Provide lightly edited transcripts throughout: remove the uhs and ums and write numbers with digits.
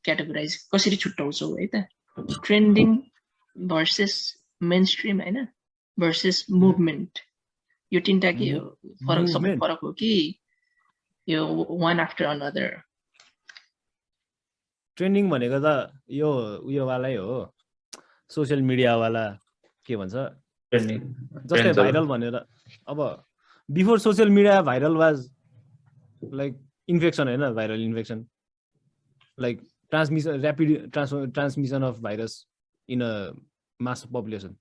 Categorise कसरी छुट्याउँछौ है त ट्रेन्डिङ भर्सेस मेन स्ट्रिम हैन भर्सेस मुभमेन्ट यो तीनटा के हो फरक सबै फरक हो कि यो वान आफ्टर अनदर ट्रेन्डिङ भनेको त यो उयो वालै हो सोशल मिडिया वाला के भन्छ ट्रेन्डिङ जस्तै भाइरल भनेर अब before social media viral was like infection हैन viral infection like transmission rapid transmission of virus in a mass population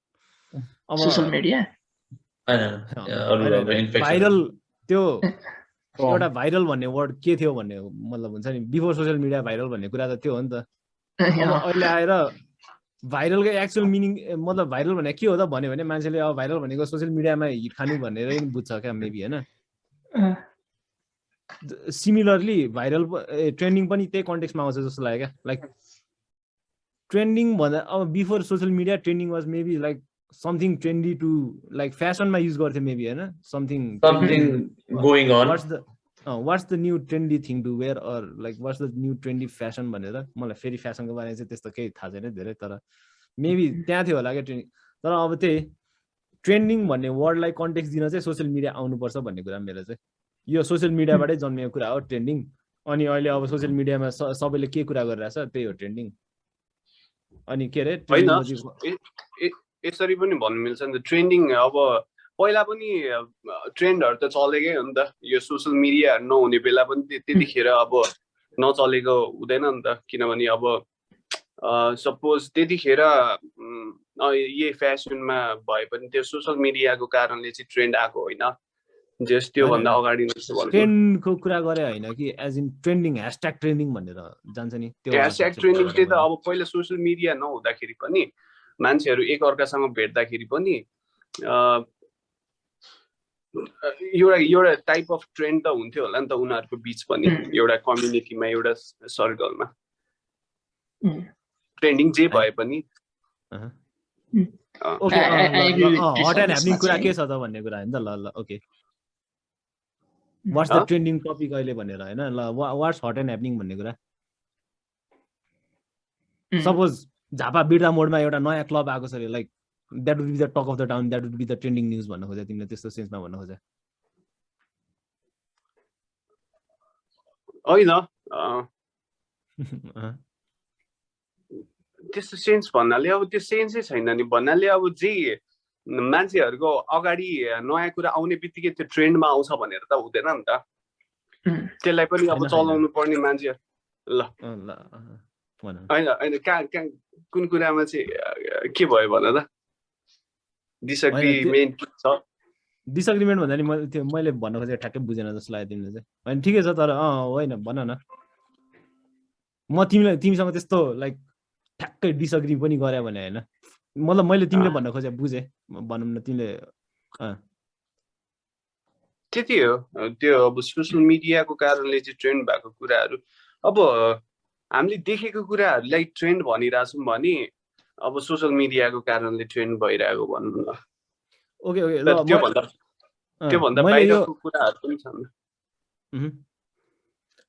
अब सोशल मिडिया भाइरल त्यो एउटा भाइरल भन्ने वर्ड के थियो भन्ने मतलब हुन्छ नि बिफोर सोशल मिडिया भाइरल भन्ने कुरा त त्यो हो नि त अब अहिले आएर भाइरलको एक्चुअल मिनिङ मतलब भाइरल भने के हो त भन्यो भने मान्छेले अब भाइरल भनेको सोशल मिडियामा हिट खानु भनेर पनि बुझ्छ क्या मेबी हैन सिमिलरली भाइरल ट्रेन्डिङ पनि त्यही कन्टेक्स्टमा आउँछ जस्तो लाग्यो क्या लाइक ट्रेन्डिङ भन्दा अब before social media trending was maybe like something trendy to like फेसनमा युज गर्थ्यो मेबी हैन something going on what's the new trendy thing to wear or like what's the new trendy fashion भनेर मलाई फेरि फेसनको बारेमा चाहिँ त्यस्तो केही थाहा छैन धेरै तर मेबी त्यहाँ थियो होला क्या ट्रेन्डिङ तर अब त्यही ट्रेन्डिङ भन्ने वर्डलाई कन्टेक्स्ट दिन चाहिँ सोशल मिडिया आउनुपर्छ भन्ने कुरा मेरो चाहिँ यो सोशल मिडियाबाटै जन्मिएको कुरा हो ट्रेन्डिङ अनि अहिले अब सोशल मिडियामा सबैले के कुरा गरिरहेछ त्यही हो ट्रेन्डिङ अनि के अरे यसरी पनि भन्नु मिल्छ नि त ट्रेन्डिङ अब पहिला पनि ट्रेन्डहरु त चलेकै हो नि त यो सोशल मिडिया नहुने बेला पनि त्यतिखेर अब नचलेको हुँदैन नि त किनभने अब सपोज त्यतिखेर यही फेसनमा भए पनि त्यो सोशल मिडियाको कारणले चाहिँ ट्रेन्ड आएको होइन जस त्यो भन्दा अगाडि ट्रेन्डको कुरा गरे हैन कि एज इन ट्रेन्डिङ ह्याशट्याग ट्रेन्डिङ भनेर जान्छ नि त्यो ह्याशट्याग ट्रेन्डिङ चाहिँ त अब पहिला सोशल मिडिया नहुँदाखेरि पनि मान्छेहरु एक अर्कासँग भेट्दाखेरि पनि एउटा टाइप अफ ट्रेन्ड त हुन्थ्यो होला नि त उनीहरुको बीच पनि एउटा कम्युनिटीमा एउटा सर्कलमा ट्रेन्डिङ जे भए पनि ओके हट एन्ड ह्यापनिङ कुरा के छ त भन्ने कुरा हैन त ल ल okay what's the trending topic अहिले भनेर हैन ल व्हाट्स हट एन्ड ह्यापनिङ भन्ने कुरा सपोज झापा बिर्ता मोडमा एउटा नयाँ क्लब आएको छ रे like that would be the talk of the town that would be the trending news भन्न खोजे तिमीले त्यस्तो सेन्समा भन्न खोजे हैन त्यस्तो सेन्स भन्नाले अब त्यो सेन्सै छैन नि भन्नाले अब जे मान्छेहरुको अगाडि नयाँ कुरा आउने बित्तिकै त्यो ट्रेन्डमा आउँछ भनेर त हुँदैन नि त त्यसलाई पनि अब चलाउनु पर्ने मान्छे ल हैन कुन कुरामा चाहिँ के भयो भन त डिसएग्रीमेन्ट छ डिसएग्रीमेन्ट भन्दा नि मैले भन्न खोजेको ठ्याक्कै बुझेन जस्तो लाग्यो तिमीले चाहिँ हैन ठिकै छ तर होइन भन न म तिमीसँग त्यस्तो लाइक ठ्याक्कै डिसएग्री पनि गरे भने हैन मतलब मैले तिमीले भन्न खोजे बुझे भनौँ न तिमीले त्यति हो त्यो अब सोशल मिडियाको कारणले चाहिँ ट्रेन्ड भएको कुराहरु अब हामीले देखेको कुराहरुलाई ट्रेन्ड भनिराछौं भने अब सोशल मिडियाको कारणले ट्रेन्ड भइरहेको भन्नु न ओके ओके ल त्यो भन्दा बाहिरको कुराहरु पनि छन्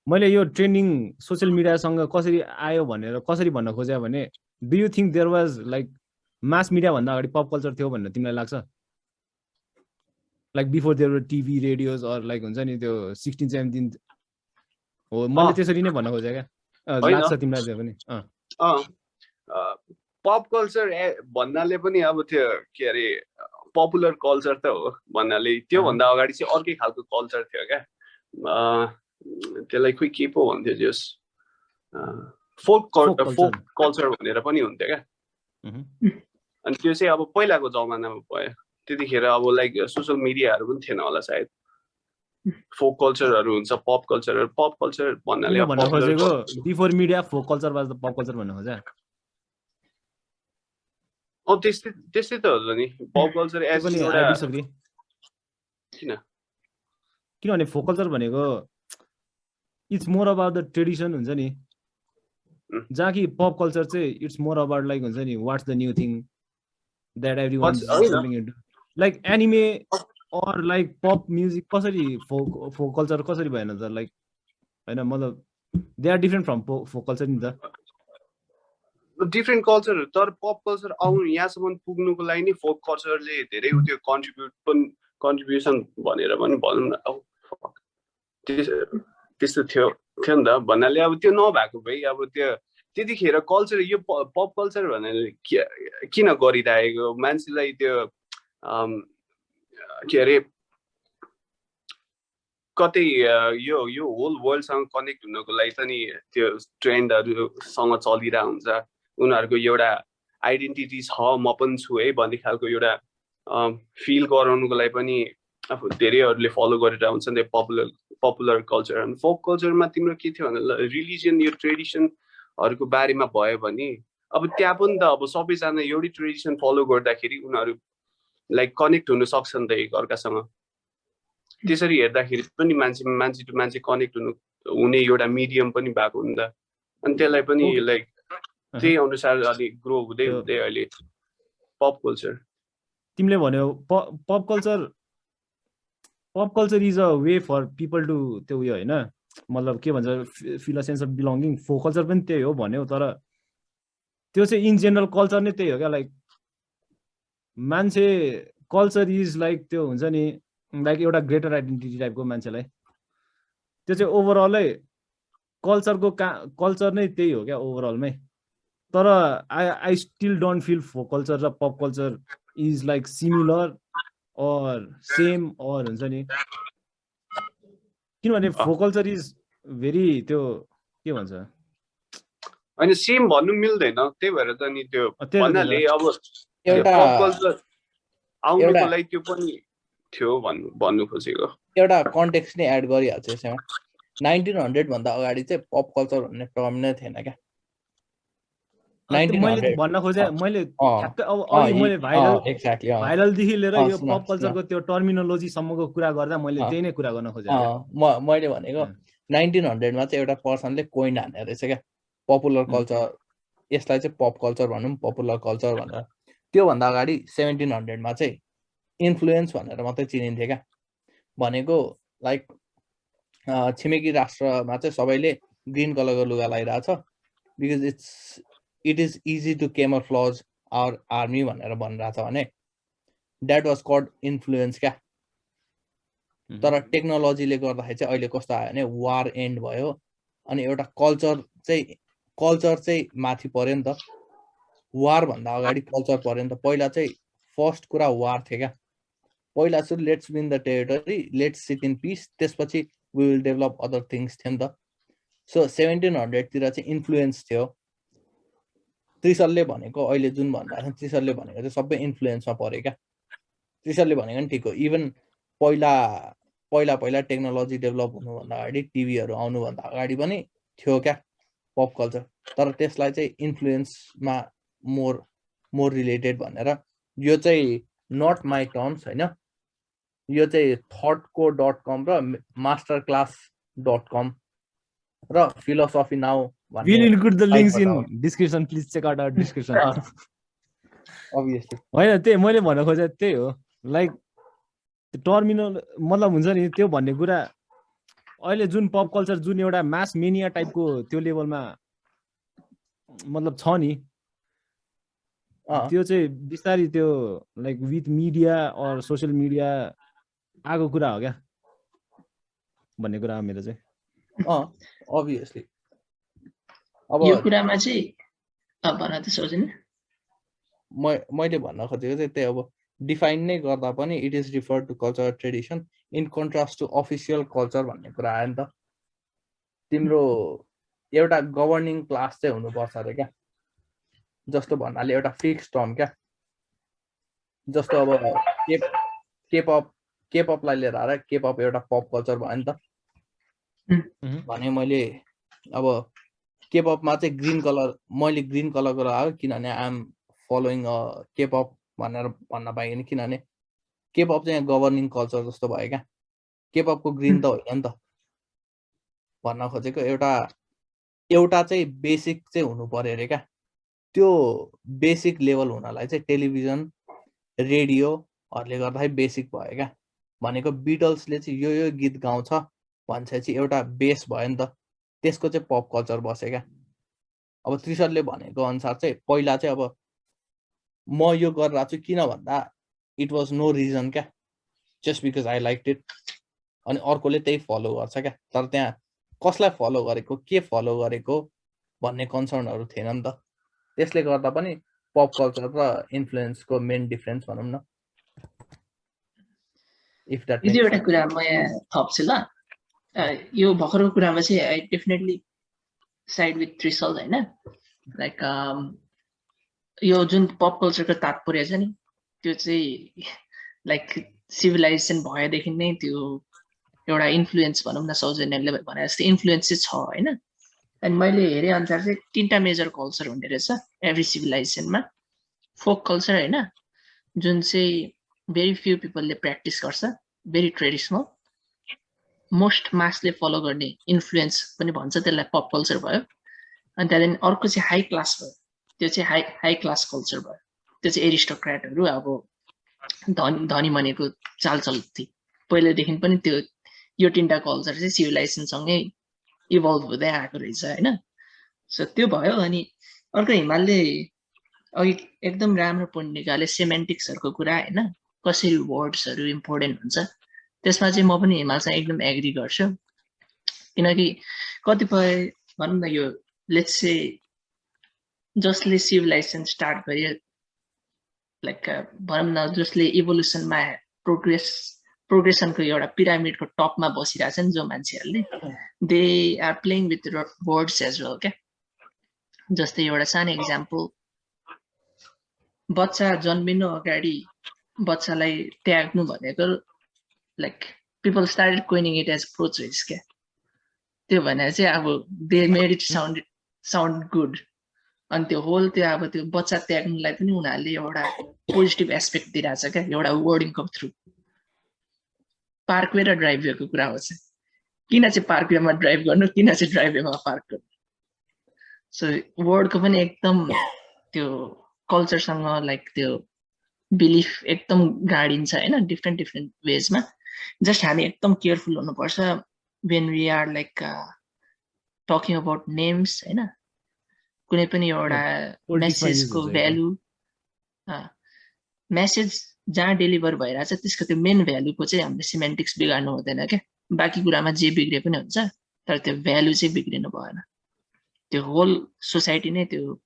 मैले यो ट्रेन्डिङ सोशल मिडियासँग कसरी आयो भनेर कसरी भन्न खोजे भने do you think there was like mass media भन्दा अगाडि पप कल्चर थियो भन्ने तिमीलाई लाग्छ like before there were TV radios or like हुन्छ नि त्यो 16 17 हो मैले त्यसरी नै भन्न खोजे क्या लाग्छ तिमीलाई त्यो पनि पप कल्चर भन्नाले पनि अब त्यो के अरे पपुलर कल्चर त हो भन्नाले त्यो भन्दा अगाडि चाहिँ अर्कै खालको कल्चर थियो क्या त्यसलाई खोइ के पो भन्थ्यो जस फोक कल्चर भनेर पनि हुन्थ्यो क्या अनि त्यो चाहिँ अब पहिलाको जमानामा भयो त्यतिखेर अब लाइक सोशल मिडियाहरु पनि थिएन होला सायद फोक कल्चरहरु हुन्छ पप कल्चर भन्नाले भन्न खोजेको before media folk culture was the pop culture भन्न खोजे त्यस्तै त हो नि पप कल्चर एज एउटा किनभने फोक कल्चर भनेको it's more about the tradition हुन्छ नि जहाँ कि पप कल्चर चाहिँ इट्स मोर अबाउट लाइक हुन्छ नि what's the new thing that everyone is jumping into like anime or like pop music कसरी फोक कल्चर कसरी भएन त लाइक हैन मतलब they are different from folk culture नि त डिफ्रेन्ट कल्चर तर पप कल्चर आउनु यहाँसम्म पुग्नुको लागि नि फोक कल्चरले धेरै त्यो कन्ट्रिब्युसन भनेर पनि भनौँ न अब त्यस्तो थियो नि त भन्नाले अब त्यो नभएको भए अब त्यो त्यतिखेर कल्चर यो पप कल्चर भन्नाले किन गरिरहेको मान्छेलाई त्यो के अरे कतै यो होल वर्ल्डसँग कनेक्ट हुनको लागि त नि त्यो ट्रेन्डहरूसँग चलिरहेको हुन्छ उनीहरूको एउटा आइडेन्टिटी छ म पनि छु है भन्ने खालको एउटा फिल गराउनुको लागि पनि अब धेरैहरूले फलो गरेर हुन्छ नि पपुलर कल्चर अनि फोक कल्चरमा तिम्रो के थियो भने रिलिजन यो ट्रेडिसनहरूको बारेमा भयो भने अब त्यहाँ पनि त अब सबैजना एउटै ट्रेडिसन फलो गर्दाखेरि उनीहरू लाइक कनेक्ट हुन सक्छ नि त एकअर्कासँग त्यसरी हेर्दाखेरि पनि मान्छे टु मान्छे कनेक्ट हुने एउटा मिडियम पनि भएको हो नि त अनि त्यसलाई पनि लाइक त्यही अनुसार अलि ग्रो हुँदै हुँदै अहिले पप कल्चर तिमीले भन्यो pop culture is a way for people to त्यो उयो होइन मतलब के भन्छ feel a sense of belonging folk culture पनि त्यही हो भन्यो तर त्यो चाहिँ इन जेनरल कल्चर नै त्यही हो क्या लाइक मान्छे कल्चर इज लाइक त्यो हुन्छ नि लाइक एउटा ग्रेटर आइडेन्टिटी टाइपको मान्छेलाई त्यो चाहिँ ओभरअलै कल्चर नै त्यही हो क्या ओभरअलमै तर I still don't feel folk culture र pop culture is like similar or same or हुन्छ नि किनभने फोक कल्चर इज भेरी त्यो के भन्छ होइन सेम भन्नु मिल्दैन त्यही भएर त नि त्यो भन्नाले अब पप कल्चर आउनुको लागि त्यो पनि थियो भन्नु खोजेको एउटा कन्टेक्स्ट नै एड गरिहाल्छ यसमा 1900 भन्दा अगाडि चाहिँ पप कल्चर भन्ने टर्म नै थिएन क्या मैले भन्न खोजे मैले ठ्याक्कै अब अघि मैले भाइरलदेखि लिएर यो पप कल्चरको त्यो टर्मिनोलोजीसम्मको कुरा गर्दा मैले त्यही नै कुरा गर्न खोजेँ मैले भनेको 1900 मा चाहिँ एउटा पर्सनले कोइन हाने रहेछ क्या पपुलर कल्चर यसलाई चाहिँ पप कल्चर भनौँ पपुलर कल्चर भनेर त्योभन्दा अगाडि 1700 मा चाहिँ इन्फ्लुएन्स भनेर मात्रै चिनिन्थ्यो क्या भनेको लाइक छिमेकी राष्ट्रमा चाहिँ सबैले ग्रिन कलरको लुगा लगाइरहेछ because it is easy to camouflage our army भनेर भनिरहेछ भने द्याट वाज कल्ड इन्फ्लुएन्स क्या तर टेक्नोलोजीले गर्दाखेरि चाहिँ अहिले कस्तो आयो भने वार एन्ड भयो अनि एउटा कल्चर चाहिँ माथि पर्यो नि त वार भन्दा अगाडि कल्चर पर्यो नि त पहिला चाहिँ फर्स्ट कुरा वार थियो क्या पहिला सुरु let's win the territory let's sit in peace त्यसपछि we will develop other things थियो नि त सो 1700 तिर चाहिँ इन्फ्लुएन्स थियो त्रिशलले भनेको अहिले जुन भनिरहेको छ त्रिशलले भनेको चाहिँ सबै इन्फ्लुएन्समा पऱ्यो क्या त्रिशलले भनेको नि ठिक हो इभन पहिला टेक्नोलोजी डेभलप हुनुभन्दा अगाडि टिभीहरू आउनुभन्दा अगाडि पनि थियो क्या पप कल्चर तर त्यसलाई चाहिँ इन्फ्लुएन्समा मोर रिलेटेड भनेर यो चाहिँ नट माई टर्म्स होइन यो चाहिँ thoughtco.com र masterclass.com र philosophy now We'll include the links in description. Please check out our description. Obviously. होइन त्यही मैले भन्न खोजेँ त्यही हो लाइक टर्मिनल मतलब हुन्छ नि त्यो भन्ने कुरा अहिले जुन पप कल्चर जुन एउटा मास मेनिया टाइपको त्यो लेभलमा मतलब छ नि त्यो चाहिँ बिस्तारै त्यो like with media or social media आएको कुरा हो क्या भन्ने कुरा हो मेरो चाहिँ obviously अब यो कुरामा चाहिँ भन्न त सोच्दिन मैले भन्न खोजेको चाहिँ त्यही अब डिफाइन नै गर्दा पनि it is refer to culture tradition in contrast to official culture भन्ने कुरा आयो नि त तिम्रो एउटा गभर्निङ क्लास चाहिँ हुनुपर्छ अरे क्या जस्तो भन्नाले एउटा फिक्स टर्म क्या जस्तो अब केपअपलाई लिएर आएर केपअप एउटा पप कल्चर भयो नि त भने मैले अब केपअपमा चाहिँ ग्रिन कलर मैले ग्रिन कलरको लगाएको किनभने आइ एम फलोइङ केपअप भनेर भन्न पाइएन किनभने केपअप चाहिँ गभर्निङ कल्चर जस्तो भयो क्या केपअपको ग्रिन त होइन नि त भन्न खोजेको एउटा चाहिँ बेसिक चाहिँ हुनु पर्यो अरे क्या त्यो बेसिक लेभल हुनलाई चाहिँ टेलिभिजन रेडियोहरूले गर्दाखेरि बेसिक भयो क्या भनेको बिटल्सले चाहिँ यो गीत गाउँछ भन्छ चाहिँ एउटा बेस भयो नि त त्यसको चाहिँ पप कल्चर बस्यो क्या अब त्रिशलले भनेको अनुसार चाहिँ पहिला चाहिँ अब म यो गरिरहेको छु किन भन्दा इट वाज नो रिजन क्या, just because I like it, अनि अर्कोले त्यही फलो गर्छ क्या। तर त्यहाँ कसलाई फलो गरेको, के फलो गरेको भन्ने कन्सर्नहरू थिएन नि त। त्यसले गर्दा पनि पप कल्चर र इन्फ्लुएन्सको मेन डिफरेन्स भनौँ न, इफ द्याट यो एउटा कुरा म यहाँ थप्छु ल। यो भर्खरको कुरामा चाहिँ आई डेफिनेटली साइड विथ त्रिशल होइन। लाइक यो जुन पप कल्चरको तात्पर्य छ नि त्यो चाहिँ लाइक सिभिलाइजेसन भएदेखि नै त्यो एउटा इन्फ्लुएन्स भनौँ न, सौजन्यले भने जस्तै इन्फ्लुएन्स चाहिँ छ होइन। अनि मैले हेरेँ अनुसार चाहिँ 3टा मेजर कल्चर हुने रहेछ एभ्री सिभिलाइजेसनमा। फोक कल्चर होइन, जुन चाहिँ भेरी फ्यु पिपलले प्र्याक्टिस गर्छ, भेरी ट्रेडिसनल, मोस्ट मासले फलो गर्ने इन्फ्लुएन्स पनि भन्छ त्यसलाई, पप कल्चर भयो। अनि त्यहाँदेखि अर्को चाहिँ हाई क्लास भयो, त्यो चाहिँ हाई क्लास कल्चर भयो। त्यो चाहिँ एरिस्टोक्रेटहरू अब धनी भनेको चालचल्ती पहिलेदेखि पनि त्यो यो 3टा कल्चर चाहिँ सिभिलाइजेसनसँगै इभल्भ हुँदै आएको रहेछ होइन। सो त्यो भयो। अनि अर्को हिमालले अघि एकदम राम्रो पोइन्ट निकाले सेमेन्टिक्सहरूको कुरा होइन, कसरी वर्ड्सहरू इम्पोर्टेन्ट हुन्छ। त्यसमा चाहिँ म पनि हिमालसँग एकदम एग्री गर्छु, किनकि कतिपय भनौँ न यो लेट्स से जसले सिभिलाइजेसन स्टार्ट गर्यो, लाइक भनौँ न जसले इभोल्युसनमा प्रोग्रेसनको एउटा पिरामिडको टपमा बसिरहेछ नि जो मान्छेहरूले, they are playing with words as well क्या। जस्तै एउटा सानो इक्जाम्पल, बच्चा जन्मिनु अगाडि बच्चालाई त्याग्नु भनेको like people started coining it as pro choice क्या। त्यो भनेर चाहिँ अब they made it sound good. अनि त्यो होल त्यो अब त्यो बच्चा त्याग्नुलाई पनि उनीहरूले एउटा पोजिटिभ एस्पेक्ट दिइरहेछ क्या, एउटा वर्डिङको थ्रु। पार्कवे र ड्राइभवेको कुरा हो चाहिँ, किन चाहिँ पार्कवेमा ड्राइभ गर्नु, किन चाहिँ ड्राइभवेमा पार्क गर्नु। सो वर्डको पनि एकदम त्यो कल्चरसँग लाइक त्यो बिलिफ एकदम गाडिन्छ होइन, डिफ्रेन्ट वेजमा। जस्ट हामी एकदम केयरफुल हुनुपर्छ when we are like talking about names होइन। कुनै पनि एउटा मेसेजको भ्यालु, मेसेज जहाँ डेलिभर भइरहेछ त्यसको त्यो मेन भ्यालुको चाहिँ हामीले सिमेन्टिक्स बिगार्नु हुँदैन क्या। बाँकी कुरामा जे बिग्रे पनि हुन्छ, तर त्यो भ्यालु चाहिँ बिग्रिनु भएन। त्यो होल सोसाइटी नै त्यो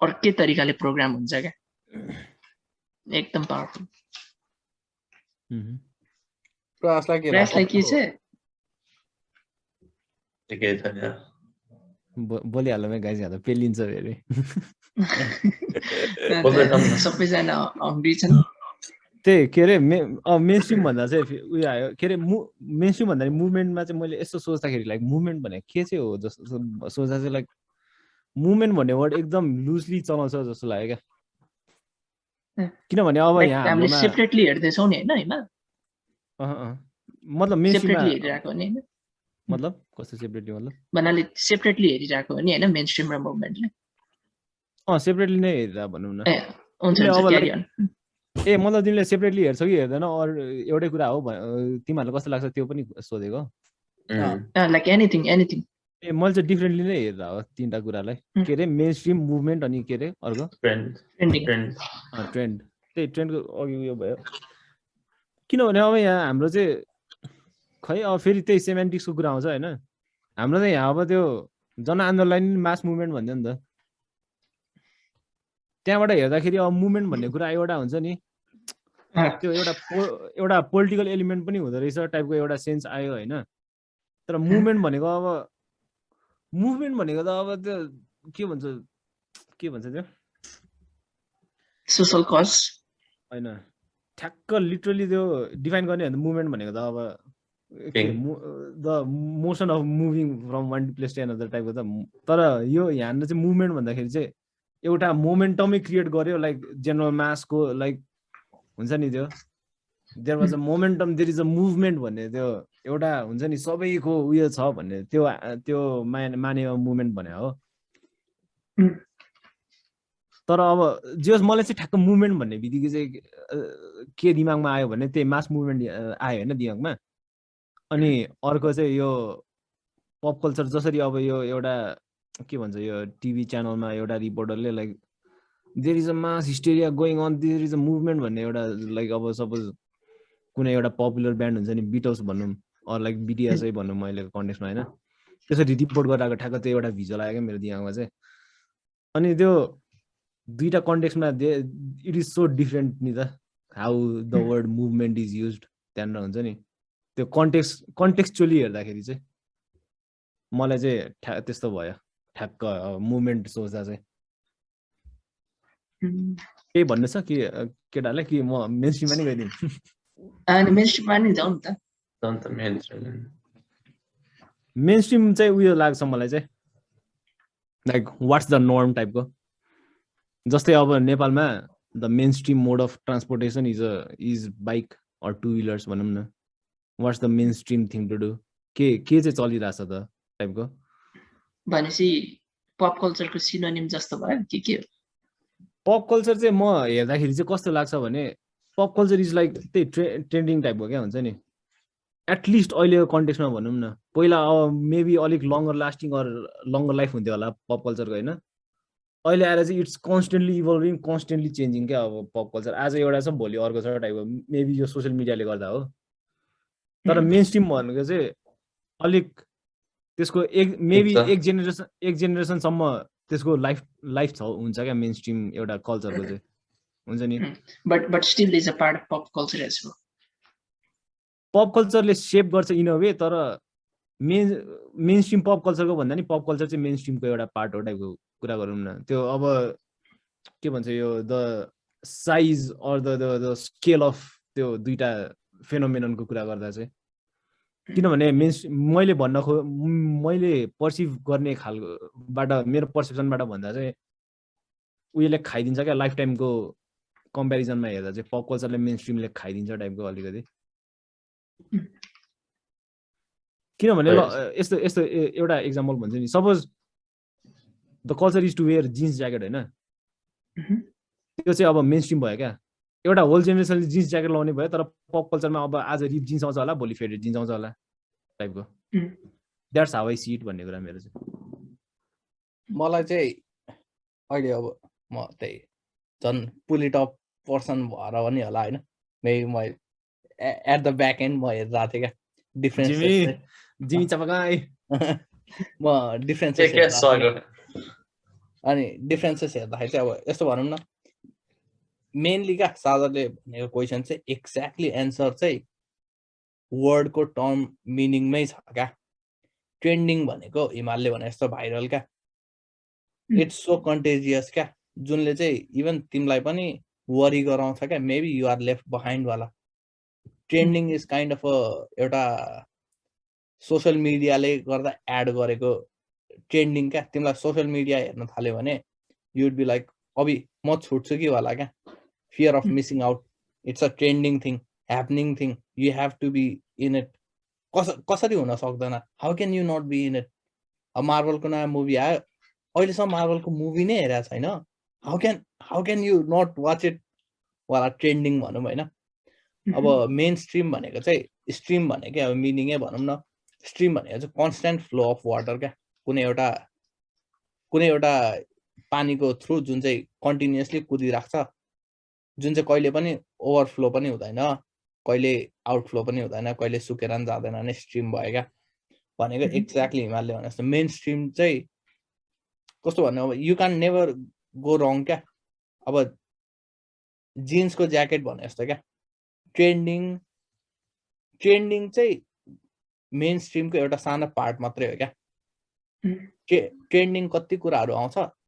अर्कै तरिकाले प्रोग्राम हुन्छ क्या, एकदम पावरफुल। प्रयासलाई के छ बोलिहाल्नु गाइज, यहाँ त पेलिन्छ फेरि। सबैजना हङ्ग्री छन्। त्यही के अरे मेनस्ट्रिम भन्दा चाहिँ उयो आयो के अरे मेनस्ट्रिम भन्दाखेरि मुभमेन्टमा चाहिँ मैले यस्तो सोच्दाखेरि लाइक मुभमेन्ट भनेको के चाहिँ हो जस्तो सोच्दा चाहिँ लाइक मुभमेन्ट भन्ने वर्ड एकदम लुजली चलाउँछ जस्तो लाग्यो क्या। किनभने अब यहाँ हामीले सेपरेटली हेर्दैछौँ नि होइन हिमाल, मतलब मेनस्ट्रिममा हेरिरहेको हो नि होइन, मतलब कस्तो सेपरेटली मतलब भन्नाले सेपरेटली हेरिरहेको हो नि होइन मेनस्ट्रिम र मुभमेन्टले। सेपरेटली नै हेरिरहेको भनौँ न। हुन्छ मतलब तिमीले सेपरेटली हेर्छौ कि हेर्दैन अरू एउटै कुरा हो तिमीहरूलाई कस्तो लाग्छ त्यो पनि सोधेको। लाइक एनिथिङ मैले चाहिँ डिफ्रेन्टली नै हेरेर हो 3टा कुरालाई, के अरे मेन स्ट्रिम, मुभमेन्ट अनि के अरे अर्को ट्रेन्ड। त्यही ट्रेन्डको अघि उयो भयो। किनभने अब यहाँ हाम्रो चाहिँ खै अब फेरि त्यही सेमेन्टिक्सको कुरा आउँछ होइन। हाम्रो त यहाँ अब त्यो जनआन्दोलन मास मुभमेन्ट भन्छ नि त। त्यहाँबाट हेर्दाखेरि अब मुभमेन्ट भन्ने कुरा एउटा हुन्छ नि, त्यो एउटा पोलिटिकल एलिमेन्ट पनि हुँदो रहेछ टाइपको एउटा सेन्स आयो होइन। तर मुभमेन्ट भनेको त अब त्यो के भन्छ त्यो सोशल कज होइन, ठ्याक्क लिटरली त्यो डिफाइन गर्ने हो मुभमेन्ट भनेको त अब the motion of moving from one place to another टाइपको त। तर यो यहाँनिर चाहिँ मुभमेन्ट भन्दाखेरि चाहिँ एउटा मोमेन्टमै क्रिएट गर्यो, लाइक जेनरल मासको लाइक हुन्छ नि त्यो there was a momentum, there is a movement भन्ने त्यो एउटा हुन्छ नि सबैको उयो छ भन्ने त्यो माने मुभमेन्ट भने हो। तर अब जे होस् मलाई चाहिँ ठ्याक्क मुभमेन्ट भन्ने बित्तिकै चाहिँ के दिमागमा आयो भने त्यही मास मुभमेन्ट आयो होइन दिमागमा। अनि अर्को चाहिँ यो पप कल्चर जसरी अब यो एउटा के भन्छ यो टिभी च्यानलमा एउटा रिपोर्टरले like there is a mass hysteria going on, there is a movement भन्ने एउटा लाइक अब सपोज कुनै एउटा पपुलर ब्यान्ड हुन्छ नि बिटल्स भनौँ अर लाइक बिटिएसै भनौँ अहिलेको कन्टेक्समा होइन, त्यसरी रिपोर्ट गरिरहेको ठ्याक्क त्यो एउटा भिजुअल आयो क्या मेरो दिमागमा चाहिँ। अनि त्यो दुईटा कन्टेक्समा इट इज सो डिफ्रेन्ट नि त, how the word movement is use त्यहाँनिर हुन्छ नि, त्यो कन्टेक्सचुअली हेर्दाखेरि चाहिँ मलाई चाहिँ त्यस्तो भयो ठ्याक्क मुभमेन्ट सोच्दा चाहिँ। केही भन्नु छ कि केटालाई कि म मेनस्ट्रिममा नै गइदिउँ? अनि मेनस्ट्रिममा नि जाउँ नि त। मेनस्ट्रिम चाहिँ उयो लाग्छ मलाई चाहिँ लाइक वाट्स द नर्म टाइपको। जस्तै अब नेपालमा the main stream mode of transportation is bike or two wheelers भनौँ न, what's the main stream thing to do, के चाहिँ चलिरहेछ त टाइपको। भनेपछि पप कल्चरको सिनोनिम जस्तो भयो के हो? पप कल्चर चाहिँ म हेर्दाखेरि चाहिँ कस्तो लाग्छ भने पप कल्चर इज लाइक त्यही ट्रेन्डिङ टाइपको क्या हुन्छ नि, एटलिस्ट अहिलेको कन्टेक्समा भनौँ न। पहिला अब मेबी अलिक longer lasting or longer life हुन्थ्यो होला पप कल्चरको होइन, अहिले आएर चाहिँ it's constantly evolving constantly changing क्या। अब पप कल्चर आज एउटा छ भोलि अर्को छ टाइपको, मेबी यो सोसियल मिडियाले गर्दा हो। तर मेन स्ट्रिम भनेको चाहिँ अलिक त्यसको एक जेनेरेसनसम्म त्यसको लाइफ हुन्छ क्या मेन स्ट्रिम एउटा कल्चरको चाहिँ हुन्छ नि। But still is a part of pop culture as well. Pop कल्चरले सेप गर्छ इन अ वे, तर मेन स्ट्रिम पप कल्चरको भन्दा नि पप कल्चर चाहिँ मेन स्ट्रिमको एउटा पार्ट हो टाइपको कुरा गरौँ न। त्यो अब के भन्छ यो the size or the scale of त्यो दुईटा फेनोमेननको कुरा गर्दा चाहिँ, किनभने मैले पर्सिभ गर्ने खालकोबाट मेरो पर्सेप्सनबाट भन्दा चाहिँ उयोले खाइदिन्छ क्या लाइफ टाइमको कम्पेरिजनमा हेर्दा चाहिँ पप कल्चरले मेन स्ट्रिमले खाइदिन्छ टाइपको अलिकति। किनभने यस्तो एउटा इक्जाम्पल भन्छु नि, suppose the culture is to wear jeans jacket होइन, त्यो चाहिँ अब मेन स्ट्रिम भयो क्या। एउटा होल जेनेरेसनले जिन्स ज्याकेट लाउने भयो, तर पप कल्चरमा अब आज रिप जिन्स आउँछ होला भोलि फेडेड जिन्स आउँछ होला टाइपको। That's how I see it भन्ने कुरा मेरो चाहिँ। मलाई चाहिँ अहिले अब म त्यही झन् पुलिटप पर्सन भएर पनि होला होइन, मेबी म एट द ब्याक एन्ड म हेरिरहेको थिएँ क्या डिफ्रेन्सेस। जिमी चपकाई म डिफ्रेन्सेस अनि डिफ्रेन्सेस हेर्दाखेरि चाहिँ अब यस्तो भनौँ न, मेनली क्या सादरले भनेको क्वेसन चाहिँ एक्ज्याक्टली एन्सर चाहिँ वर्डको टर्म मिनिङमै छ क्या। ट्रेन्डिङ भनेको हिमालले भने जस्तो भाइरल क्या, इट्स सो कन्टेजियस क्या, जुनले चाहिँ इभन तिमीलाई पनि वरी गराउँछ क्या, maybe you are left behind वाला। ट्रेन्डिङ इज काइन्ड अफ एउटा सोसियल मिडियाले गर्दा एड गरेको ट्रेन्डिङ क्या। तिमीलाई सोसियल मिडिया हेर्न थाल्यो भने युड बी लाइक अबि म छुट्छु कि होला क्या, fear of missing out. It's a trending thing, happening thing, you have to be in it. कसरी हुन सक्दैन, how can you not be in it? अब मार्वलको नयाँ मुभी आयो, अहिलेसम्म मार्वलको मुभी नै हेरेको छैन, how can you not watch it वाला ट्रेन्डिङ भनौँ होइन। अब मेन स्ट्रिम भनेको चाहिँ, स्ट्रिम भनेकै अब मिनिङै भनौँ न, स्ट्रिम भनेको चाहिँ कन्सटेन्ट फ्लो अफ वाटर क्या। कुनै एउटा पानीको थ्रु जुन चाहिँ कन्टिन्युसली कुदिराख्छ, जुन चाहिँ कहिले पनि ओभरफ्लो पनि हुँदैन, कहिले आउटफ्लो पनि हुँदैन, कहिले सुकेर पनि जाँदैन भने स्ट्रिम भयो क्या भनेको। एक्ज्याक्टली हिमालले भने जस्तो मेन स्ट्रिम चाहिँ कस्तो भन्नु, अब यु क्यान नेभर गो रङ क्या। अब जिन्सको ज्याकेट भने जस्तो क्या, ट्रेन्डिङ चाहिँ मेन स्ट्रिमको एउटा सानो पार्ट मात्रै हो क्या। ट्रेन्डिङ कति कुराहरू आउँछ,